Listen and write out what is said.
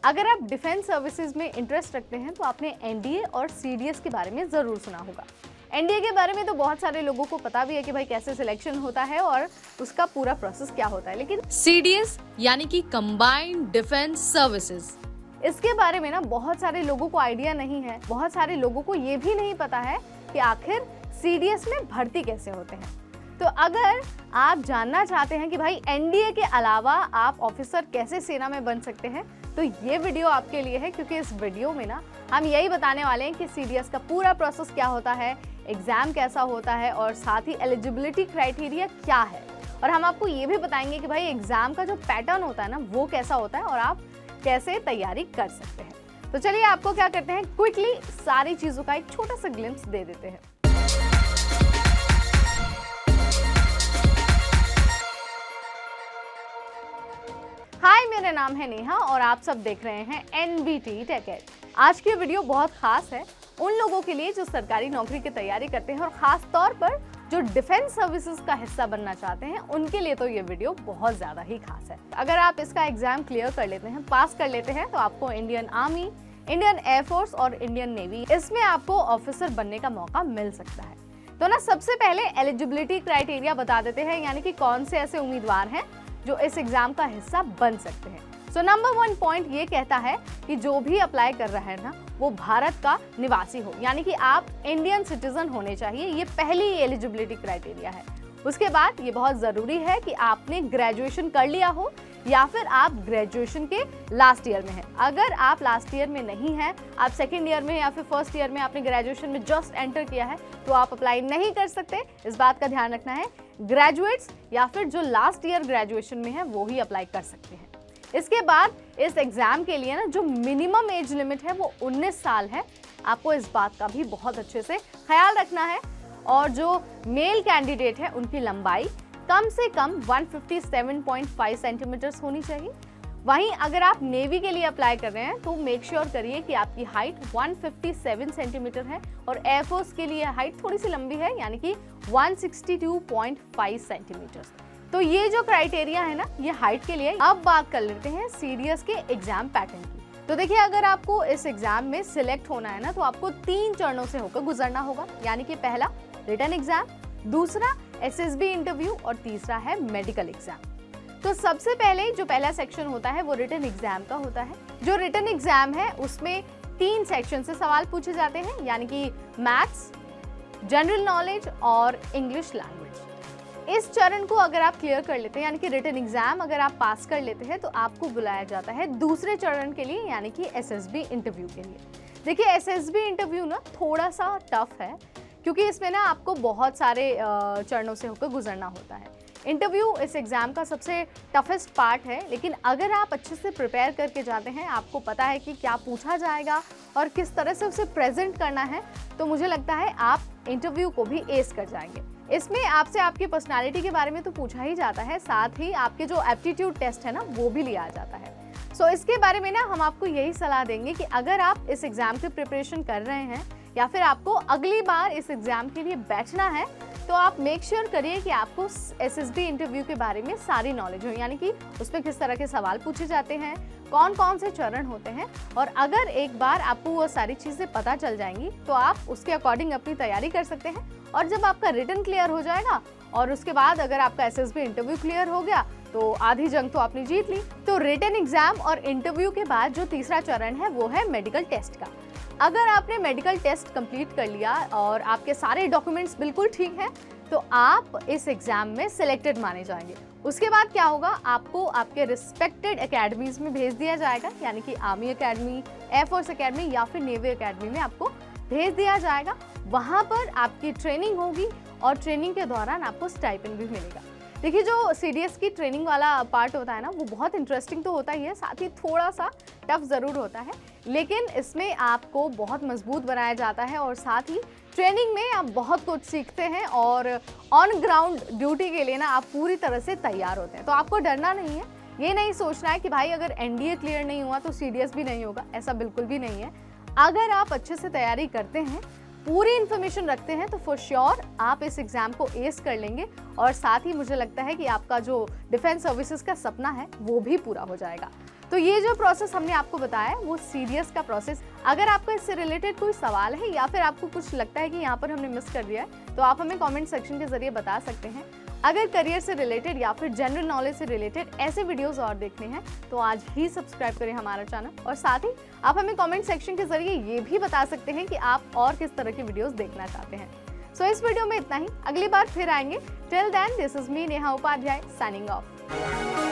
अगर आप defence services में इंटरेस्ट रखते हैं तो आपने एनडीए और सीडीएस के बारे में ज़रूर सुना होगा। एनडीए के बारे में तो बहुत सारे लोगों को पता भी है कि भाई कैसे सिलेक्शन होता है और उसका पूरा प्रोसेस क्या होता है, लेकिन सीडीएस यानी कि कंबाइंड डिफेंस सर्विसेज, इसके बारे में ना बहुत सारे लोगों को आइडिया नहीं है। बहुत सारे लोगों को ये भी नहीं पता है कि आखिर सीडीएस में भर्ती कैसे होते हैं। तो अगर आप जानना चाहते हैं कि भाई एनडीए के अलावा आप ऑफिसर कैसे सेना में बन सकते हैं, तो ये वीडियो आपके लिए है, क्योंकि इस वीडियो में ना हम यही बताने वाले हैं कि सीडीएस का पूरा प्रोसेस क्या होता है, एग्जाम कैसा होता है और साथ ही एलिजिबिलिटी क्राइटेरिया क्या है। और हम आपको ये भी बताएंगे कि भाई एग्जाम का जो पैटर्न होता है ना वो कैसा होता है और आप कैसे तैयारी कर सकते हैं। तो चलिए आपको क्या करते हैं, क्विकली सारी चीजों का एक छोटा सा ग्लिम्स दे देते हैं। हाय, मेरा नाम है नेहा और आप सब देख रहे हैं एनबीटी टेक एड। आज की वीडियो बहुत खास है उन लोगों के लिए जो सरकारी नौकरी की तैयारी करते हैं और खास तौर पर जो डिफेंस सर्विसेज का हिस्सा बनना चाहते हैं, उनके लिए तो ये वीडियो बहुत ज़्यादा ही खास है। अगर आप इसका एग्जाम क्लियर कर लेते हैं, पास कर लेते हैं, तो आपको इंडियन आर्मी, इंडियन एयरफोर्स और इंडियन नेवी, इसमें आपको ऑफिसर बनने का मौका मिल सकता है। तो ना सबसे पहले एलिजिबिलिटी क्राइटेरिया बता देते हैं, यानी कि कौन से ऐसे उम्मीदवार हैं जो इस एग्जाम का हिस्सा बन सकते हैं। सो नंबर 1 पॉइंट ये कहता है कि जो भी अप्लाई कर रहा है ना वो भारत का निवासी हो, यानी कि आप इंडियन सिटीजन होने चाहिए। ये पहली एलिजिबिलिटी क्राइटेरिया है। उसके बाद ये बहुत ज़रूरी है कि आपने ग्रेजुएशन कर लिया हो या फिर आप ग्रेजुएशन के लास्ट ईयर में हैं। अगर आप लास्ट ईयर में नहीं हैं, आप सेकेंड ईयर में या फिर फर्स्ट ईयर में आपने ग्रेजुएशन में जस्ट एंटर किया है, तो आप अप्लाई नहीं कर सकते। इस बात का ध्यान रखना है। ग्रेजुएट्स या फिर जो लास्ट ईयर ग्रेजुएशन में है वो ही अप्लाई कर सकते हैं। इसके बाद इस एग्जाम के लिए ना जो मिनिमम एज लिमिट है वो 19 साल है। आपको इस बात का भी बहुत अच्छे से ख्याल रखना है। और जो मेल कैंडिडेट है उनकी लंबाई कम से कम 157.5 सेंटीमीटर्स होनी चाहिए। वहीं अगर आप नेवी के लिए अप्लाई कर रहे हैं तो मेक श्योर करिए कि आपकी हाइट 157 सेंटीमीटर है और एयरफोर्स के लिए हाइट थोड़ी सी लंबी है, यानी कि 162.5 सेंटीमीटर्स। तो ये जो क्राइटेरिया है ना, ये हाइट के लिए। अब बात कर लेते हैं सीडीएस के एग्जाम पैटर्न की। तो देखिए, अगर आपको इस एग्जाम में सिलेक्ट होना है ना, तो आपको 3 चरणों से होकर गुजरना होगा, यानी कि पहला रिटन एग्जाम, दूसरा एसएसबी इंटरव्यू और तीसरा है मेडिकल एग्जाम। तो सबसे पहले जो पहला सेक्शन होता है वो रिटन एग्जाम का होता है। जो रिटन एग्जाम है उसमें 3 सेक्शन से सवाल पूछे जाते हैं, यानी कि मैथ्स, जनरल नॉलेज और इंग्लिश लैंग्वेज। इस चरण को अगर आप क्लियर कर लेते हैं, यानी कि रिटन एग्जाम अगर आप पास कर लेते हैं, तो आपको बुलाया जाता है दूसरे चरण के लिए, यानी कि एसएसबी इंटरव्यू के लिए। देखिए, एसएसबी इंटरव्यू ना थोड़ा सा टफ है, क्योंकि इसमें ना आपको बहुत सारे चरणों से होकर गुजरना होता है। इंटरव्यू इस एग्ज़ाम का सबसे टफेस्ट पार्ट है, लेकिन अगर आप अच्छे से प्रिपेयर करके जाते हैं, आपको पता है कि क्या पूछा जाएगा और किस तरह से उसे प्रेजेंट करना है, तो मुझे लगता है आप इंटरव्यू को भी एस कर जाएंगे। इसमें आपसे आपकी पर्सनालिटी के बारे में तो पूछा ही जाता है, साथ ही आपके जो एप्टीट्यूड टेस्ट है ना वो भी लिया जाता है। सो इसके बारे में ना हम आपको यही सलाह देंगे कि अगर आप इस एग्ज़ाम की प्रिपरेशन कर रहे हैं या फिर आपको अगली बार इस एग्ज़ाम के लिए बैठना है, तो आप मेक श्योर करिए कि आपको एसएसबी इंटरव्यू के बारे में सारी नॉलेज हो, यानी कि उसमें किस तरह के सवाल पूछे जाते हैं, कौन कौन से चरण होते हैं। और अगर एक बार आपको वो सारी चीज़ें पता चल जाएंगी तो आप उसके अकॉर्डिंग अपनी तैयारी कर सकते हैं। और जब आपका रिटन क्लियर हो जाएगा और उसके बाद अगर आपका एसएसबी इंटरव्यू क्लियर हो गया, तो आधी जंग तो आपने जीत ली। तो रिटन एग्जाम और इंटरव्यू के बाद जो तीसरा चरण है वो है मेडिकल टेस्ट का। अगर आपने मेडिकल टेस्ट कंप्लीट कर लिया और आपके सारे डॉक्यूमेंट्स बिल्कुल ठीक हैं, तो आप इस एग्जाम में सिलेक्टेड माने जाएंगे। उसके बाद क्या होगा, आपको आपके रिस्पेक्टेड एकेडमीज में भेज दिया जाएगा, यानी कि आर्मी एकेडमी, एयरफोर्स एकेडमी या फिर नेवी एकेडमी में आपको भेज दिया जाएगा। वहाँ पर आपकी ट्रेनिंग होगी और ट्रेनिंग के दौरान आपको स्टाइपेंड भी मिलेगा। देखिए, जो सीडीएस की ट्रेनिंग वाला पार्ट होता है ना, वो बहुत इंटरेस्टिंग तो होता ही है, साथ ही थोड़ा सा टफ ज़रूर होता है, लेकिन इसमें आपको बहुत मजबूत बनाया जाता है और साथ ही ट्रेनिंग में आप बहुत कुछ सीखते हैं और ऑन ग्राउंड ड्यूटी के लिए ना आप पूरी तरह से तैयार होते हैं। तो आपको डरना नहीं है, ये नहीं सोचना है कि भाई अगर एनडीए क्लियर नहीं हुआ तो सीडीएस भी नहीं होगा, ऐसा बिल्कुल भी नहीं है। अगर आप अच्छे से तैयारी करते हैं, पूरी इन्फॉर्मेशन रखते हैं, तो फॉर श्योर आप इस एग्ज़ाम को एस कर लेंगे और साथ ही मुझे लगता है कि आपका जो डिफेंस सर्विसेज का सपना है वो भी पूरा हो जाएगा। तो ये जो प्रोसेस हमने आपको बताया वो सीडीएस का प्रोसेस। अगर आपका इससे रिलेटेड कोई सवाल है या फिर आपको कुछ लगता है कि यहाँ पर हमने मिस कर दिया है तो आप हमें कमेंट सेक्शन के जरिए बता सकते हैं। अगर करियर से रिलेटेड या फिर जनरल नॉलेज से रिलेटेड ऐसे वीडियोस और देखने हैं तो आज ही सब्सक्राइब करें हमारा चैनल, और साथ ही आप हमें कमेंट सेक्शन के जरिए ये भी बता सकते हैं कि आप और किस तरह की वीडियोस देखना चाहते हैं। सो इस वीडियो में इतना ही, अगली बार फिर आएंगे। Till then this is me Neha Upadhyay signing of.